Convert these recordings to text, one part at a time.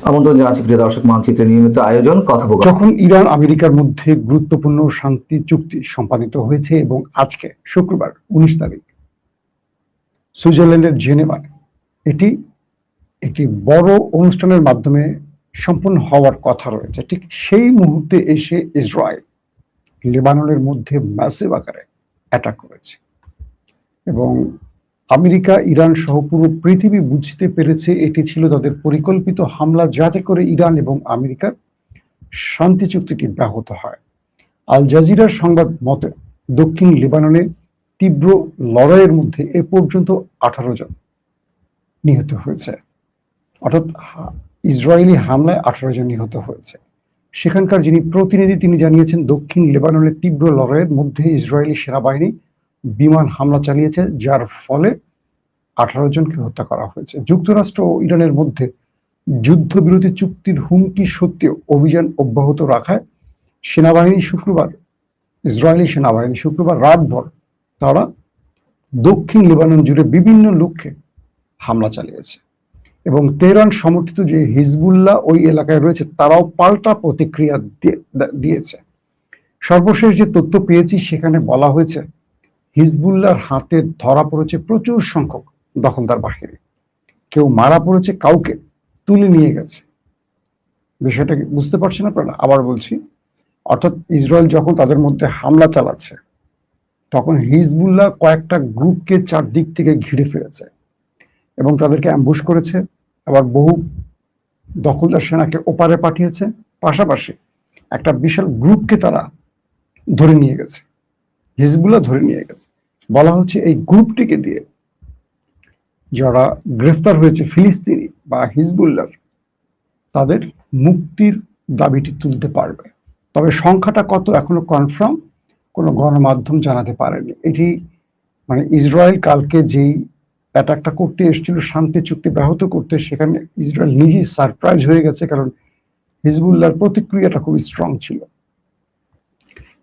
আমন্ত্রণ জানাচ্ছি প্রিয় দর্শক, মানচিত্রের নিয়মিত আয়োজন কথোপকথন। যখন ইরান আমেরিকার মধ্যে গুরুত্বপূর্ণ শান্তি চুক্তি সম্পাদিত হয়েছে এবং আজকে শুক্রবার 19 তারিখ সুইজারল্যান্ডের জেনেভায় এটি একটি বড় অনুষ্ঠানের মাধ্যমে সম্পন্ন হওয়ার কথা রয়েছে, ঠিক সেই মুহূর্তে এসে ইসরায়েল লেবাননের মধ্যে ম্যাসিভ আকারে অ্যাটাক করেছে এবং আমেরিকা, ইরান সহ পুরো পৃথিবী বুঝতে পেরেছে এটি ছিল তাদের পরিকল্পিত হামলা, যাতে করে ইরান এবং আমেরিকার শান্তি চুক্তিটি ব্যাহত হয়। আল জাজিরার সংবাদ মতে দক্ষিণ লেবাননে তীব্র লড়াইয়ের মধ্যে এ পর্যন্ত 18 জন নিহত হয়েছে, অর্থাৎ ইসরায়েলি হামলায় 18 জন নিহত হয়েছে। সেখানকার যিনি প্রতিনিধি তিনি জানিয়েছেন, দক্ষিণ লেবাননের তীব্র লড়াইয়ের মধ্যে ইসরায়েলি সেনাবাহিনী বিমান হামলা চালিয়েছে, যার ফলে 18 জনকে হত্যা করা হয়েছে। যুক্তরাষ্ট্র ও ইরানের মধ্যে যুদ্ধবিরতি চুক্তির হুমকি সত্ত্বেও অভিযান অব্যাহত রাখায় ইসরায়েলি সেনাবাহিনী শুক্রবার রাতভর তারা দক্ষিণ লেবানন জুড়ে বিভিন্ন লক্ষ্যে হামলা চালিয়েছে এবং তেহরান সমর্থিত যে হিজবুল্লাহ ওই এলাকায় রয়েছে তারাও পাল্টা প্রতিক্রিয়া দিয়েছে। সর্বশেষ যে তথ্য পেয়েছি সেখানে বলা হয়েছে হিজবুল্লাহর হাতে ধরা পড়েছে প্রচুর সংখ্যক দখলদার বাহিনী, কেউ মারা পড়েছে, কাউকে তুলে নিয়ে গেছে। বিষয়টা বুঝতে পারছেন আপনারা? আবার বলছি, অর্থাৎ ইসরায়েল যখন তাদের মধ্যে হামলা চালাচ্ছে তখন হিজবুল্লাহ কয়েকটা গ্রুপকে চারদিক থেকে ঘিরে ফেলেছে এবং তাদেরকে অ্যাম্বুশ করেছে, আবার বহু দখলদার সেনাকে ওপারে পাঠিয়েছে, পাশাপাশি একটা বিশাল গ্রুপকে তারা ধরে নিয়ে গেছে, হিজবুল্লাহ ধরে নিয়ে গেছে। বলা হচ্ছে এই গ্রুপটিকে দিয়ে যারা গ্রেফতার হয়েছে ফিলিস্তিনি বা হিজবুল্লাহ, তাদের মুক্তির দাবিটি তুলতে পারবে। তবে সংখ্যাটা কত এখনো কনফার্ম কোনো গণমাধ্যম জানাতে পারেনি। এটি মানে ইসরায়েল কালকে যেই অ্যাটাকটা করতে এসেছিল শান্তি চুক্তি ব্যাহত করতে, সেখানে ইসরায়েল নিজেই সারপ্রাইজ হয়ে গেছে, কারণ হিজবুল্লাহর প্রতিক্রিয়াটা খুব স্ট্রং ছিল।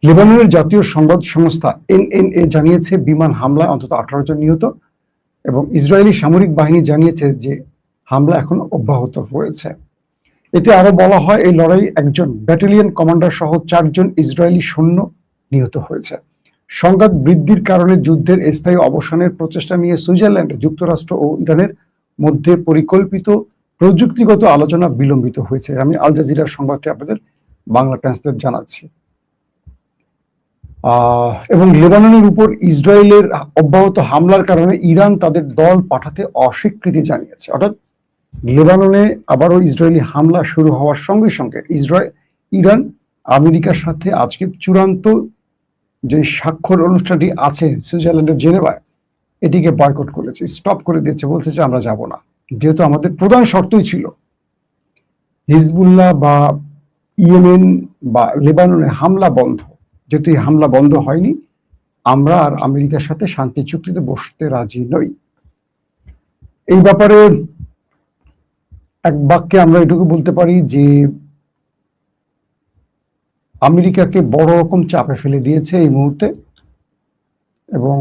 লেবাননের জাতীয় সংবাদ সংস্থা এনএনএ জানিয়েছে বিমান হামলায় অন্তত 18 জন নিহত এবং ইসরায়েলি সামরিক বাহিনী জানিয়েছে যে হামলা এখন অব্যাহত রয়েছে। এতে আরো বলা হয় এই লড়াই একজন ব্যাটালিয়ন কমান্ডার সহ 4 জন ইসরায়েলি সৈন্য নিহত হয়েছে। সংঘাত বৃদ্ধির কারণে যুদ্ধের স্থায়ী অবসানের প্রচেষ্টা নিয়ে সুইজারল্যান্ড, যুক্তরাষ্ট্র ও ইরানের মধ্যে পরিকল্পিত প্রযুক্তিগত আলোচনা বিলম্বিত হয়েছে। আমি আল জাজিরার সংবাদটি আপনাদের বাংলা ট্রান্সলেট জানাচ্ছি। এবং লেবাননের উপর ইসরায়েলের অব্যাহত হামলার কারণে ইরান তাদের দল পাঠাতে অস্বীকৃতি জানিয়েছে। অর্থাৎ লেবাননে আবারও ইসরায়েলি হামলা শুরু হওয়ার সঙ্গে সঙ্গে ইরান আমেরিকার সাথে আজকে চূড়ান্ত যে স্বাক্ষর অনুষ্ঠানটি আছে সুইজারল্যান্ডের জেনেভায়, এটিকে বয়কট করেছে, স্টপ করে দিয়েছে, বলছে যে আমরা যাব না, যেহেতু আমাদের প্রধান শর্তই ছিল হিজবুল্লাহ বা ইয়েমেন বা লেবাননে হামলা বন্ধ। যেহেতু এই হামলা বন্ধ হয়নি, আমরা আর আমেরিকার সাথে শান্তি চুক্তিতে বসতে রাজি নই। এই ব্যাপারে এক বাক্যে আমরা এটুকু বলতে পারি যে আমেরিকাকে বড় রকম চাপে ফেলে দিয়েছে এই মুহূর্তে এবং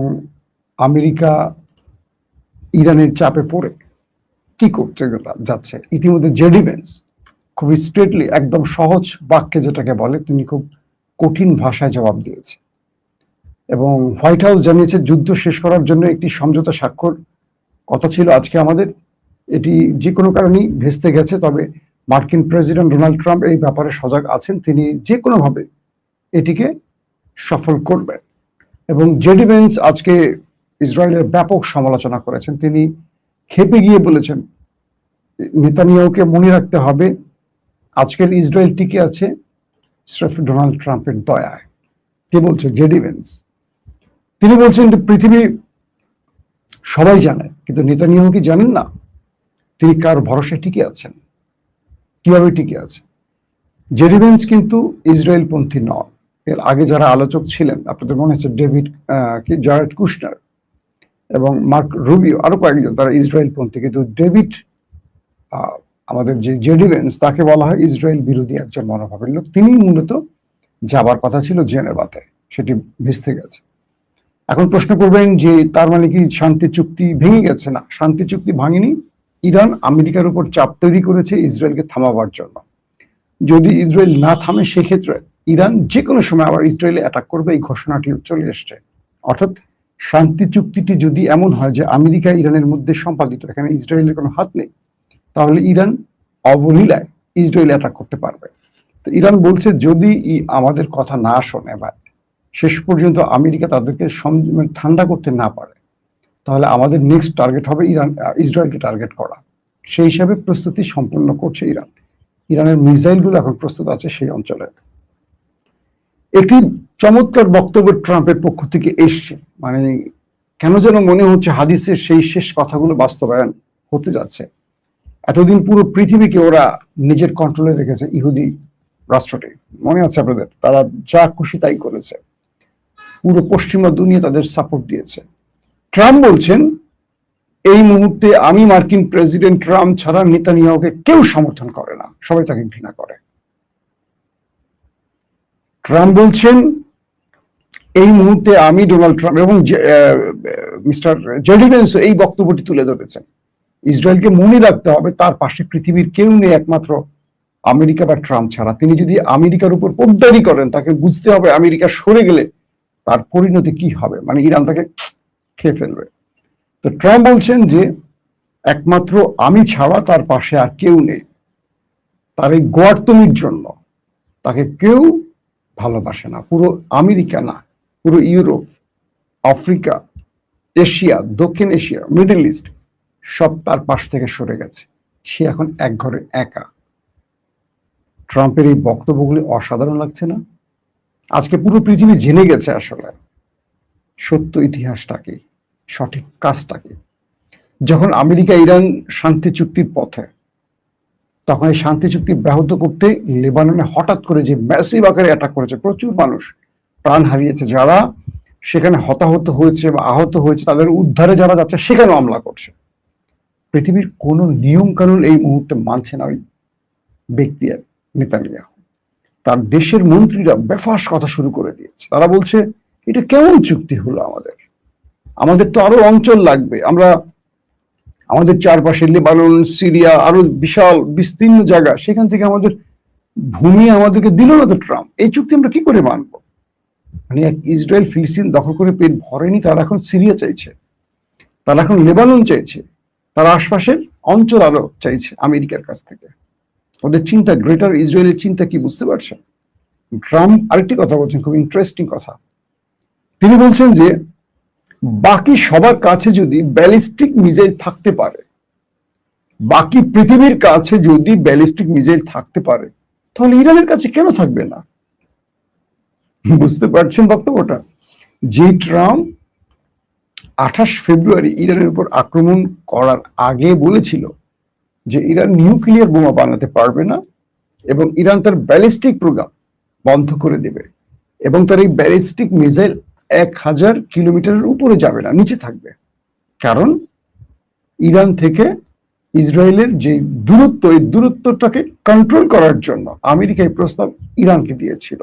আমেরিকা ইরানের চাপে পড়ে কি করতে যাচ্ছে। ইতিমধ্যে জেডি ভেন্স খুব স্ট্রেটলি, একদম সহজ বাক্যে যেটাকে বলে, তিনি খুব কঠিন ভাষায় জবাব দিয়েছে এবং হোয়াইট হাউস জানিয়েছে যুদ্ধ শেষ করার জন্য একটি সমঝোতা স্বাক্ষর কথা ছিল আজকে আমাদের, এটি যে কোনো কারণেই ভেস্তে গেছে। তবে মার্কিন প্রেসিডেন্ট ডোনাল্ড ট্রাম্প এই ব্যাপারে সজাগ আছেন, তিনি যে কোনোভাবে এটিকে সফল করবেন এবং জেডি ভেন্স আজকে ইসরায়েলের ব্যাপক সমালোচনা করেছেন। তিনি খেপে গিয়ে বলেছেন নেতানিয়াহুকে মনে রাখতে হবে আজকের ইসরায়েল টিকে আছে স্রেফ ডোনাল্ড ট্রাম্পের দয়ায়। কি বলছে জেডি ভেন্স? তিনি বলছেন পৃথিবী সবাই জানে, কিন্তু নেতানিয়াহু কি জানেন না তিনি কার ভরসায় টিকে আছেন, কিভাবে টিকে আছেন? জেডি ভেন্স কিন্তু ইসরায়েল পন্থী নন। এর আগে যারা আলোচক ছিলেন আপনাদের মনে আছে, জারেড কুশনার এবং মার্ক রুবিও, আরো কয়েকজন, তারা ইসরায়েল পন্থী। কিন্তু আমাদের যে জেডি ভেন্স, তাকে বলা হয় ইসরায়েল বিরোধী একজন মনোভাবের লোক। তিনি মূলত যাবার কথা ছিল জেনেভাতে, সেটি ভেস্তে গেছে। এখন প্রশ্ন করবেন যে তার মানে কি শান্তি চুক্তি ভেঙে গেছে? না, শান্তি চুক্তি ভাঙেনি, ইরান আমেরিকার উপর চাপ তৈরি করেছে ইসরায়েলকে থামাবার জন্য। যদি ইসরায়েল না থামে সেক্ষেত্রে ইরান যে কোনো সময় আবার ইসরায়েলে অ্যাটাক করবে, এই ঘোষণাটি চলে এসছে। অর্থাৎ শান্তি চুক্তিটি যদি এমন হয় যে আমেরিকা ইরানের মধ্যে সম্পাদিত, এখানে ইসরায়েলের কোনো হাত নেই, তাহলে ইরান অবলীলায় ইসরায়েল অ্যাটাক করতে পারবে। তো ইরান বলছে যদি আমাদের কথা না শোনে বা শেষ পর্যন্ত আমেরিকা তাদেরকে ঠান্ডা করতে না পারে, তাহলে আমাদের নেক্সট টার্গেট হবে ইসরায়েলকে টার্গেট করা। সেই হিসাবে প্রস্তুতি সম্পন্ন করছে ইরান। ইরানের মিসাইলগুলো এখন প্রস্তুত আছে সেই অঞ্চলে। একটি চমৎকার বক্তব্য ট্রাম্পের পক্ষ থেকে এসছে, মানে কেন যেন মনে হচ্ছে হাদিসের সেই শেষ কথাগুলো বাস্তবায়ন হতে যাচ্ছে। এতদিন পুরো পৃথিবীকে ওরা নিজের কন্ট্রোলে রেখেছে, ইহুদি রাষ্ট্রটি, মনে আছে আপনাদের? তারা যা খুশি তাই করেছে, পুরো পশ্চিমা দুনিয়া তাদের সাপোর্ট দিয়েছে। ট্রাম্প বলছেন এই মুহূর্তে আমি মার্কিন প্রেসিডেন্ট ট্রাম্প ছাড়া নেতানিয়াহুকে কেউ সমর্থন করে না, সবাই তাকে ঘৃণা করে। ট্রাম্প বলছেন এই মুহূর্তে আমি ডোনাল্ড ট্রাম্প এবং মিস্টার জেডি ভেন্স এই বক্তব্যটি তুলে ধরেছেন। ইসরায়েলকে মনে রাখতে হবে তার পাশে পৃথিবীর কেউ নেই একমাত্র আমেরিকা বা ট্রাম্প ছাড়া। তিনি যদি আমেরিকার উপর পোদ্দারি করেন, তাকে বুঝতে হবে আমেরিকা সরে গেলে তার পরিণতি কি হবে, মানে ইরান তাকে খেয়ে ফেলবে। তো ট্রাম্প বলছেন যে একমাত্র আমি ছাড়া তার পাশে আর কেউ নেই। তার এই গোয়ার্তমির জন্য তাকে কেউ ভালোবাসে না, পুরো আমেরিকা না, পুরো ইউরোপ, আফ্রিকা, এশিয়া, দক্ষিণ এশিয়া, মিডল ইস্ট সব তার পাশ থেকে সরে গেছে। সে এখন এক ঘরে একা। ট্রাম্পের এই বক্তব্যগুলি অসাধারণ লাগছে না? আজকে পুরো পৃথিবী জেনে গেছে আসলে সত্য ইতিহাসটা কি, সঠিক কাজটা কি। যখন আমেরিকা ইরান শান্তি চুক্তির পথে, তখন এই শান্তি চুক্তি ব্যাহত করতে লেবাননে হঠাৎ করে যে ম্যাসিভ আকারে অ্যাটাক করেছে, প্রচুর মানুষ প্রাণ হারিয়েছে, যারা সেখানে হতাহত হয়েছে বা আহত হয়েছে তাদের উদ্ধারে যারা যাচ্ছে সেখানে হামলা করছে। পৃথিবীর কোন নিয়ম কানুন এই মুহূর্তে মানছে না ওই ব্যক্তি নেতানিয়াহু। তার দেশের মন্ত্রীরা বেফাস কথা শুরু করে দিয়েছে। তারা বলছে এটা কেমন চুক্তি হলো, আমাদের তো আরো অঞ্চল লাগবে, আমরা আমাদের চারপাশে লেবানন, সিরিয়া, আরো বিশাল বিস্তীর্ণ জায়গা, সেখান থেকে আমাদের ভূমি আমাদেরকে দিল না তো ট্রাম্প, এই চুক্তি আমরা কি করে মানবো? মানে ইসরায়েল ফিলিস্তিন দখল করে পেট ভরেনি, তারা এখন সিরিয়া চাইছে, তারা এখন লেবানন চাইছে, তারা আশপাশের অঞ্চল আরো চাইছে আমেরিকার কাছ থেকে। ওদের চিন্তা, গ্রেটার ইসরায়েলের চিন্তা কি বুঝতে পারছেন? ট্রাম্প আরেকটি কথা বলছেন, খুব ইন্টারেস্টিং কথা। তিনি বলছেন যে বাকি সবার কাছে যদি ব্যালিস্টিক মিসাইল থাকতে পারে, বাকি পৃথিবীর কাছে যদি ব্যালিস্টিক মিসাইল থাকতে পারে, তাহলে ইরানের কাছে কেন থাকবে না? বুঝতে পারছেন বক্তব্যটা? যে ট্রাম্প 28 ফেব্রুয়ারি ইরানের উপর আক্রমণ করার আগে বলেছিল যে ইরান নিউক্লিয়ার বোমা বানাতে পারবে না এবং ইরান তার ব্যালিস্টিক প্রোগ্রাম বন্ধ করে দেবে এবং তার এই ব্যালিস্টিক মিসাইল 1000 কিলোমিটারের উপরে যাবে না, নিচে থাকবে। কারণ ইরান থেকে ইসরায়েলের যে দূরত্ব, এই দূরত্বটাকে কন্ট্রোল করার জন্য আমেরিকা এই প্রস্তাব ইরানকে দিয়েছিল।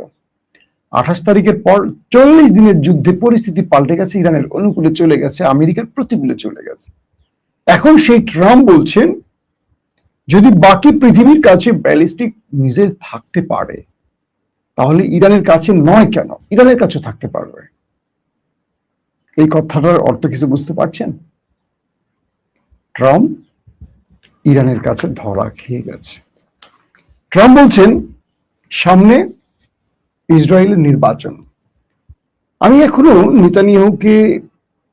28 তারিখের পর 40 দিনের যুদ্ধে পরিস্থিতি পাল্টে গেছে, ইরানের অনুকূলে চলে গেছে, আমেরিকার প্রতিকূলে চলে গেছে। এখন সেই ট্রাম্প বলছেন যদি বাকি পৃথিবীর কাছে ব্যালিস্টিক মিসাইল থাকতে পারে, তাহলে ইরানের কাছে নয় কেন, ইরানের কাছে থাকতে পারবে। এই কথাটার অর্থ কিছু বুঝতে পারছেন? ট্রাম্প ইরানের কাছে ধরা খেয়ে গেছে। ট্রাম্প বলছেন সামনে ইসরায়েলের নির্বাচন। আমি এখনো নেতানিয়াহুকে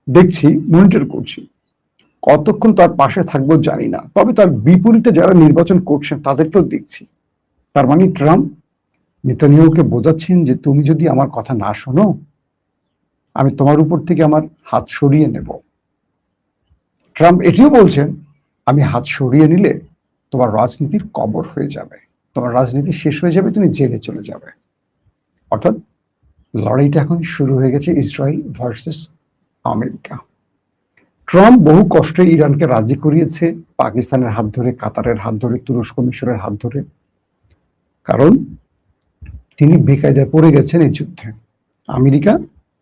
দেখছি, মনিটর করছি, কতক্ষণ তার পাশে থাকবো জানি না, তবে তার বিপরীতে যারা নির্বাচন করছেন তাদেরকেও দেখছি। তার মানে ট্রাম্প নেতানিয়াহুকে বোঝাচ্ছেন যে তুমি যদি আমার কথা না শোনো, আমি তোমার উপর থেকে আমার হাত সরিয়ে নেব। ট্রাম্প এটিও বলছেন আমি হাত সরিয়ে নিলে তোমার রাজনীতির কবর হয়ে যাবে, তোমার রাজনীতি শেষ হয়ে যাবে, তুমি জেলে চলে যাবে। অর্থাৎ লড়াইটা এখন শুরু হয়ে গেছে ইসরায়েল ভার্সেস আমেরিকা। ট্রাম্প বহু কষ্টে ইরানকে রাজি করিয়েছে, পাকিস্তানের হাত ধরে, কাতারের হাত ধরে, তুরস্ক, মিশরের হাত ধরে, কারণ তিনি বেকায়দায় পড়ে গেছেন এই যুদ্ধে। আমেরিকা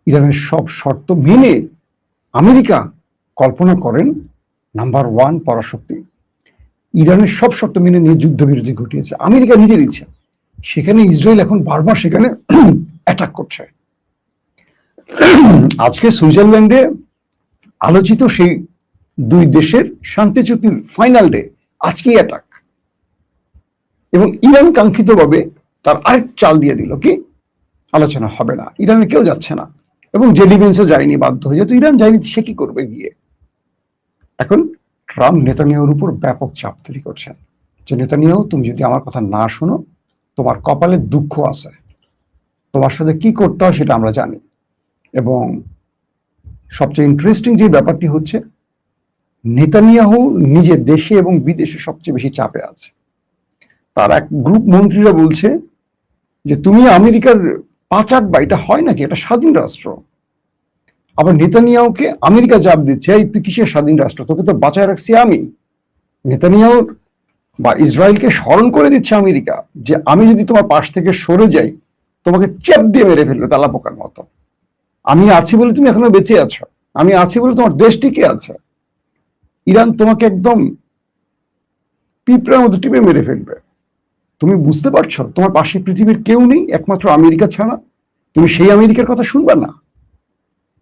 ইরানের সব শর্ত মেনে, আমেরিকা কল্পনা করেন নাম্বার 1 পরাশক্তি, ইরানের সব শর্ত মেনে নিয়ে যুদ্ধবিরতি ঘটিয়েছে আমেরিকা নিজের ইচ্ছা। সেখানে ইসরায়েল এখন বারবার সেখানে অ্যাটাক করছে। আজকে সুইজারল্যান্ডে আলোচিত সেই দুই দেশের শান্তি চুক্তির ফাইনাল ডে, আজকেই অ্যাটাক। এবং ইরান কাঙ্ক্ষিতভাবে তার আরেক চাল দিয়ে দিল, কি আলোচনা হবে না, ইরানে কেউ যাচ্ছে না, এবং জেডি ভেন্সও যায়নি, বাধ্য হয়ে যেত ইরান যায়নি, সে কি করবে গিয়ে। এখন ট্রাম্প নেতানিয়াহুর উপর ব্যাপক চাপ তৈরি করছেন যে নেতানিয়াহু, তুমি যদি আমার কথা না শোনো, তোমার কপালে দুঃখ আছে, তোমার সাথে কি করতে হয় সেটা আমরা জানি। এবং সবচেয়ে ইন্টারেস্টিং যে ব্যাপারটি হচ্ছে, নেতানিয়াহু নিজের দেশে এবং বিদেশে সবচেয়ে বেশি চাপে আছে। তার এক গ্রুপ মন্ত্রীরা বলছে যে তুমি আমেরিকার পাচার বা এটা হয় নাকি, এটা স্বাধীন রাষ্ট্র। আবার নেতানিয়াহুকে আমেরিকা চাপ দিচ্ছে, এই তুই কিসের স্বাধীন রাষ্ট্র, তোকে তো বাঁচায় রাখছি আমি। নেতানিয়াহুর বা ইসরায়েলকে স্মরণ করে দিচ্ছে আমেরিকা যে আমি যদি তোমার পাশ থেকে সরে যাই, তোমাকে চেপ দিয়ে মেরে ফেলবে তালা পোকার মতো। আমি আছি বলে তুমি এখনো বেঁচে আছো, আমি আছি বলে তোমার দেশ টিকে আছে। ইরান তোমাকে একদম পিঁপড়ার মতো টিপে মেরে ফেলবে। তুমি বুঝতে পারছো তোমার পাশে পৃথিবীর কেউ নেই একমাত্র আমেরিকা ছাড়া, তুমি সেই আমেরিকার কথা শুনবা না।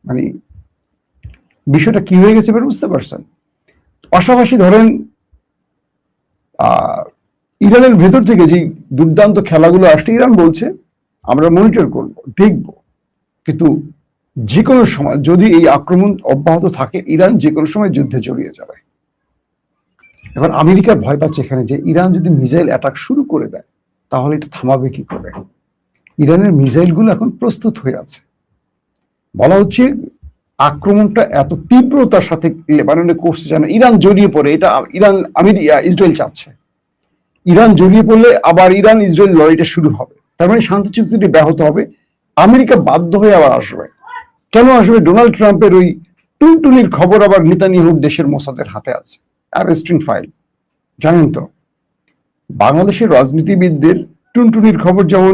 মানে বিষয়টা কি হয়ে গেছে বুঝতে পারছেন। পাশাপাশি ধরেন ইরানের ভেতর থেকে যে দুর্দান্ত খেলাগুলো আসছে, ইরান বলছে আমরা মনিটর করব, দেখব, কিন্তু যে কোনো সময় যদি এই আক্রমণ অব্যাহত থাকে, ইরান যে কোনো সময় যুদ্ধে জড়িয়ে যাবে। এখন আমেরিকা ভয় পাচ্ছে এখানে যে ইরান যদি মিসাইল অ্যাটাক শুরু করে দেয়, তাহলে এটা থামাবে কি করে। ইরানের মিসাইলগুলো এখন প্রস্তুত হয়ে আছে। বলা হচ্ছে আক্রমণটা এত তীব্রতার সাথে লেবাননে করছে যেন ইরান জড়িয়ে পড়ে। এটা ইরান ইসরায়েল চাচ্ছে, ইরান জড়িয়ে পড়লে আবার ইরান ইসরায়েল লড়াইটা শুরু হবে। তার মানে শান্তি চুক্তিটি ব্যাহত হবে, আমেরিকা বাধ্য হয়ে আবার আসবে। কেন আসবে? ডোনাল্ড ট্রাম্পের ওই টুনটুনির খবর আবার নেতানিয়াহুর দেশের মোসাদের হাতে আছে, অ্যারেস্টিং ফাইল। জানেন তো, বাংলাদেশের রাজনীতিবিদদের টুনটুনির খবর যেমন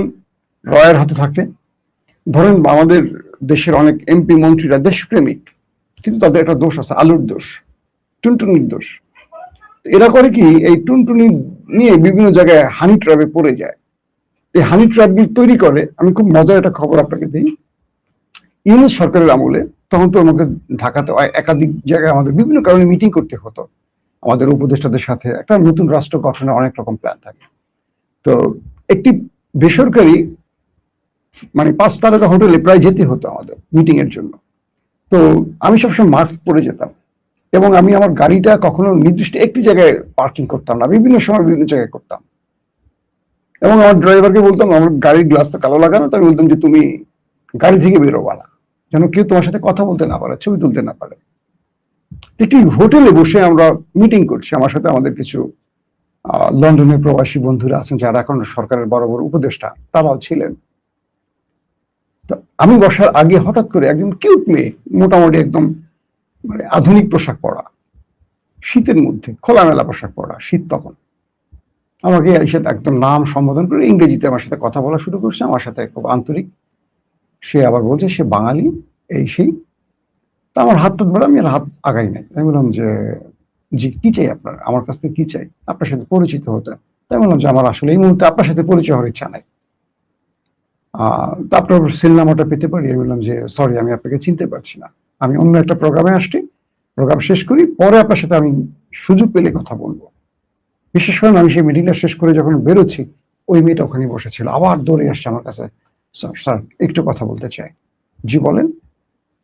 রয়ের হাতে থাকে, ধরেন আমাদের দেশের অনেক এমপি মন্ত্রীরা দেশপ্রেমিক, কিন্তু তাদের একটা দোষ আছে, আলুর দোষ, টুনটুনির দোষ। এরা করে কি, এই টুনটুনি নিয়ে বিভিন্ন জায়গায় হানি ট্র্যাপে পড়ে যায়। এই হানি ট্র্যাপ তৈরি করে। আমি খুব মজার একটা খবর আপনাকে দিই। ইউনূস সরকারের আমলে, তখন তো আমাকে ঢাকাতে একাধিক জায়গায় আমাদের বিভিন্ন কারণে মিটিং করতে হতো, আমাদের উপদেষ্টাদের সাথে একটা নতুন রাষ্ট্র গঠনের অনেক রকম প্ল্যান থাকে। তো একটি বেসরকারি মানে 5 তারকা হোটেলে প্রায় যেতে হতো আমাদের মিটিং এর জন্য। তো আমি সবসময় মাস্ক পরে যেতাম, এবং আমি আমার গাড়িটা কখনো নির্দিষ্ট একটি জায়গায় পার্কিং করতাম না, বিভিন্ন সময় বিভিন্ন জায়গায় করতাম। এবং আমার ড্রাইভারকে বলতাম আমার গাড়ির গ্লাসটা কালো লাগানো, তো আমি বলতাম যে তুমি গাড়ি থেকে বেরোবা না, যেন কেউ তোমার সাথে কথা বলতে না পারে, ছবি তুলতে না পারে। একটি হোটেলে বসে আমরা মিটিং করছি, আমার সাথে আমাদের কিছু লন্ডনের প্রবাসী বন্ধুরা আছেন যারা এখন সরকারের বড় বড় উপদেষ্টা, তারাও ছিলেন। তো আমি বসার আগে হঠাৎ করে একজন কিউট মেয়ে, মোটামুটি একদম মানে আধুনিক পোশাক পরা, শীতের মধ্যে খোলামেলা পোশাক পরা, শীত তখন, আমাকে এসে একদম নাম সম্বোধন করে ইংরেজিতে আমার সাথে কথা বলা শুরু করছে, আমার সাথে খুব আন্তরিক। সে আবার বলছে সে বাঙালি, এই সেই। তা আমার হাত ধরে আমি আর হাত আগাই নাই। আমি বললাম যে জি, কি চাই আপনার, আমার কাছ থেকে কি চাই, আপনার সাথে পরিচিত হতে। তাই বললাম যে আমার আসলে এই মুহূর্তে আপনার সাথে পরিচয় হওয়ার ইচ্ছা নাই, তা আপনার সেল নাম্বারটা পেতে পারি? আমি বললাম যে সরি, আমি আপনাকে চিনতে পারছি না, আমি অন্য একটা প্রোগ্রামে আসছি, প্রোগ্রাম শেষ করি, পরে আপনার সাথে আমি সুযোগ পেলে কথা বলবো। বিশেষ করে আমি সেই মিটিংটা শেষ করে যখন বেরোচ্ছি, ওই মেয়েটা ওখানে বসেছিল, আবার দৌড়ে আসছে আমার কাছে, স্যার স্যার একটু কথা বলতে চাই। জি বলেন।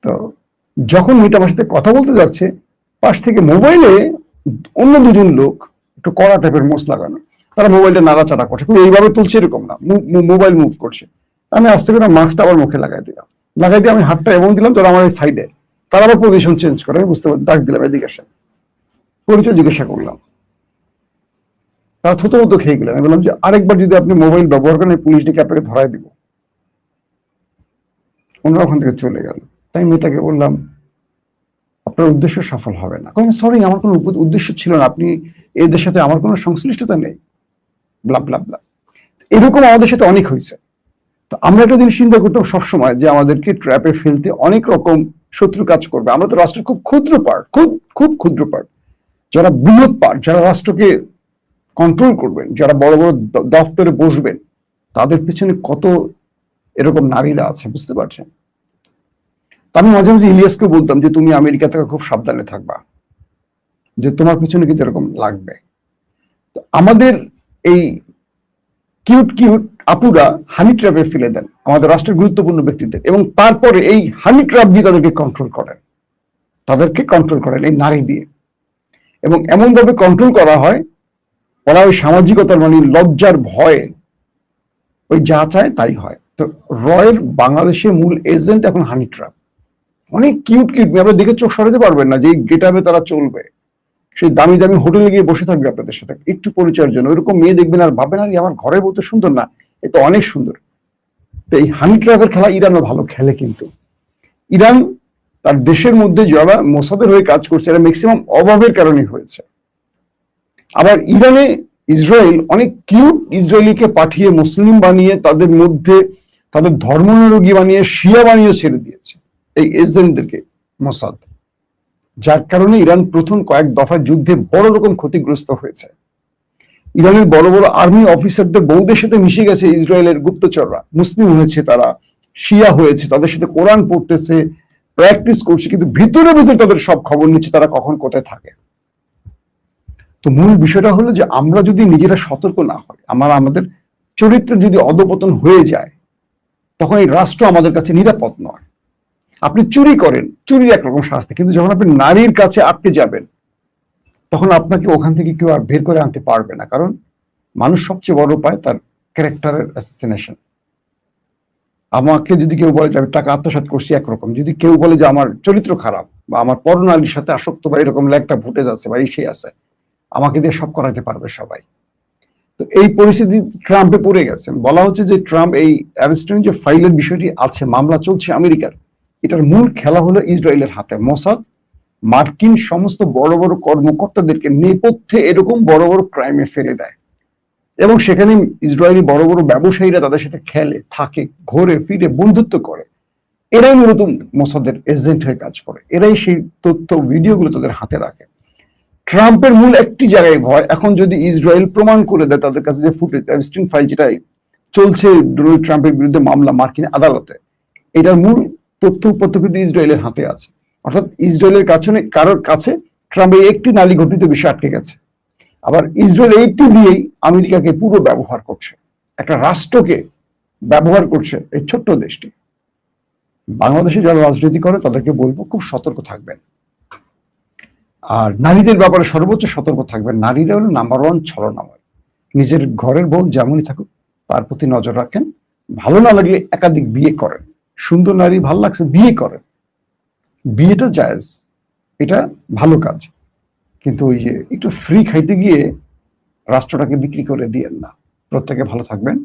তো যখন মেয়েটা আমার সাথে কথা বলতে যাচ্ছে, পাশ থেকে মোবাইলে অন্য দুজন লোক, একটু কড়া টাইপের মোষ লাগানো, তারা মোবাইলটা নাড়াচাড়া করছে, কিন্তু এইভাবে তুলছে এরকম না, মোবাইল মুভ করছে। আমি আস্তে করে মাস্কটা আবার মুখে লাগাই দিলাম, লাগাই দিয়ে আমি হাতটা এমন দিলাম তোরা আমার এই সাইডে, তারা আবার পজিশন চেঞ্জ করে, আমি বুঝতে পারি, ডাক দিলাম এদিকে আসেন, পরিচয় জিজ্ঞাসা করলাম, তারা থতো মতো খেয়ে গেলেন। আমি বললাম যে আরেকবার যদি আপনি মোবাইল ব্যবহার করেন, পুলিশ ডেকে আপনাকে ধরাই দিব। ওনারা ওখান থেকে চলে গেল। তাই মেয়েটাকে বললাম আপনার উদ্দেশ্য সফল হবে না। কারণ সরি, আমার কোনো উদ্দেশ্য ছিল না, আপনি এদের সাথে আমার কোনো সংশ্লিষ্টতা নেই, ব্লা ব্লা ব্লা। এরকম আমাদের সাথে অনেক হয়েছে। তো আমরা একটা জিনিস চিন্তা করতাম সবসময় যে আমাদেরকে ট্র্যাপে ফেলতে অনেক রকম শত্রু কাজ করবে। আমরা তো রাষ্ট্রের খুব ক্ষুদ্র পার্ট, খুব খুব ক্ষুদ্র পার্ট। যারা বৃহৎ পার্ট, যারা রাষ্ট্রকে কন্ট্রোল করবেন, যারা বড় বড় দফতরে বসবেন, তাদের পিছনে কত এরকম নারীরা আছে বুঝতে পারছেন? আমি মাঝে মাঝে ইলিয়াসকে বলতাম যে তুমি আমেরিকা থেকে খুব সাবধানে থাকবা, যে তোমার পিছনে কিন্তু এরকম লাগবে। তো আমাদের এই কিউট কিউট আপুরা হানি ট্র্যাপে ফেলে দেন আমাদের রাষ্ট্রের গুরুত্বপূর্ণ ব্যক্তিদের, এবং তারপরে এই হানি ট্র্যাপ দিয়ে তাদেরকে কন্ট্রোল করেন এই নারী দিয়ে, এবং এমন ভাবে কন্ট্রোল করা হয়, ওরা ওই সামাজিকতার মানে লজ্জার ভয়ে ওই যা চায় তাই হয়। তো রয়ের বাংলাদেশের মূল এজেন্ট এখন হানি ট্র্যাপ। অনেক কিউট কিউট মেয়ে, আপনারা দেখে চোখ সরাতে পারবেন না যে গেট আপে তারা চলবে, সেই দামি দামি হোটেলে গিয়ে বসে থাকবে আপনাদের সাথে একটু পরিচয়ের জন্য। ওইরকম মেয়ে দেখবেন আর ভাববেন আর আমার ঘরে বলতে সুন্দর না, এ তো অনেক সুন্দর। তো এই হানি ট্র্যাপের খেলা ইরানও ভালো খেলে, কিন্তু ইরান তার দেশের মধ্যে যারা মোসাদের হয়ে কাজ করছে এরা ম্যাক্সিমাম অভাবের কারণে হয়েছে। আবার ইরানে ইসরায়েল অনেক কিউট ইসরায়েলিকে পাঠিয়ে মুসলিম বানিয়ে তাদের মধ্যে তাদের ধর্মানুরাগী বানিয়ে শিয়া বানিয়ে ছেড়ে দিয়েছে এই এজেন্টদেরকে মোসাদ, যার কারণে ইরান প্রথম কয়েক দফার যুদ্ধে বড় রকম ক্ষতিগ্রস্ত হয়েছে। ইরানের বড় বড় আর্মি অফিসারদের বউদের সাথে মিশে গেছে ইসরায়েলের গুপ্তচররা, মুসলিম হয়েছে, তারা শিয়া হয়েছে, তাদের সাথে কোরআন পড়তেছে, প্র্যাকটিস করছে, কিন্তু ভিতরে ভিতরে তাদের সব খবর নিচ্ছে তারা কখন কোথায় থাকে। তো মূল বিষয়টা হলো যে আমরা যদি নিজেরা সতর্ক না হই, আমাদের চরিত্র যদি অধপতন হয়ে যায়, তখন এই রাষ্ট্র আমাদের কাছে নিরাপদ নয়। আপনি চুরি করেন, চুরির একরকম শাস্তি, কিন্তু যখন আপনি নারীর কাছে আটকে যাবেন, তখন আপনাকে ওখান থেকে কেউ আর বের করে আনতে পারবে না, কারণ মানুষ সবচেয়ে বড় পায় তার ক্যারেক্টারের অ্যাসাসিনেশন। আমাকে যদি কেউ বলে যে আমি টাকা আত্মসাৎ করছি একরকম, যদি কেউ বলে যে আমার চরিত্র খারাপ বা আমার পরনারীর সাথে আসক্ত বা এরকম একটা ফুটেজ আছে বা এই সেই আছে, আমাকে দিয়ে সব করাতে পারবে সবাই। তো এই পরিস্থিতি ট্রাম্পে পড়ে গেছেন। বলা হচ্ছে যে ট্রাম্প এই অ্যারেস্টের যে ফাইলের বিষয়টি আছে, মামলা চলছে আমেরিকার, এটার মূল খেলা হলো ইসরায়েলের হাতে। মোসাদ মার্কিন সমস্ত বড় বড় কর্মকর্তাদেরকে নেপথ্যে এরকম বড় বড় ক্রাইমে ফেলে দেয়, এবং সেখানে ইসরায়েলি বড় বড় ব্যবসায়ীরা তাদের সাথে খেলে থাকে, ঘোরে ফিরে বন্ধুত্ব করে। এরাই মূলত মোসাদের এজেন্ট হয়ে কাজ করে, এরাই সেই তথ্য ভিডিওগুলো তাদের হাতে রাখে। ট্রাম্পের মূল একটি জায়গায় ভয়, এখন যদি ইসরায়েল প্রমাণ করে দেয় তাদের কাছে যে ফুটেজ অ্যাপস্টিন ফাইল যেটাই চলছে ডোনাল্ড ট্রাম্পের বিরুদ্ধে মামলা মার্কিন আদালতে, এটার মূল তথ্য উপাত্ত কিন্তু ইসরায়েলের হাতে আছে। অর্থাৎ ইসরায়েলের কাছে কারোর কাছে ট্রাম্পের একটি নালী ঘটিত বিষয় আটকে গেছে। আবার ইসরায়েল এইটি দিয়েই আমেরিকাকে পুরো ব্যবহার করছে, একটা রাষ্ট্রকে ব্যবহার করছে এই ছোট্ট দেশটি। বাংলাদেশে যারা রাজনীতি করে তাদেরকে বলবো খুব সতর্ক থাকবেন, আর নারীদের ব্যাপারে সর্বোচ্চ সতর্ক থাকবেন। নারীরা হলো নাম্বার ওয়ান ছলনাময়। নিজের ঘরের বউ যেমনই থাকুক তার প্রতি নজর রাখেন, ভালো না লাগলে একাধিক বিয়ে করেন, সুন্দর নারী ভালো লাগছে বিয়ে করেন, বিয়েটা জায়েজ, এটা ভালো কাজ, কিন্তু ওই যে একটু ফ্রি খাইতে গিয়ে রাষ্ট্রটাকে বিক্রি করে দিয়েন না। প্রত্যেকে ভালো থাকবেন।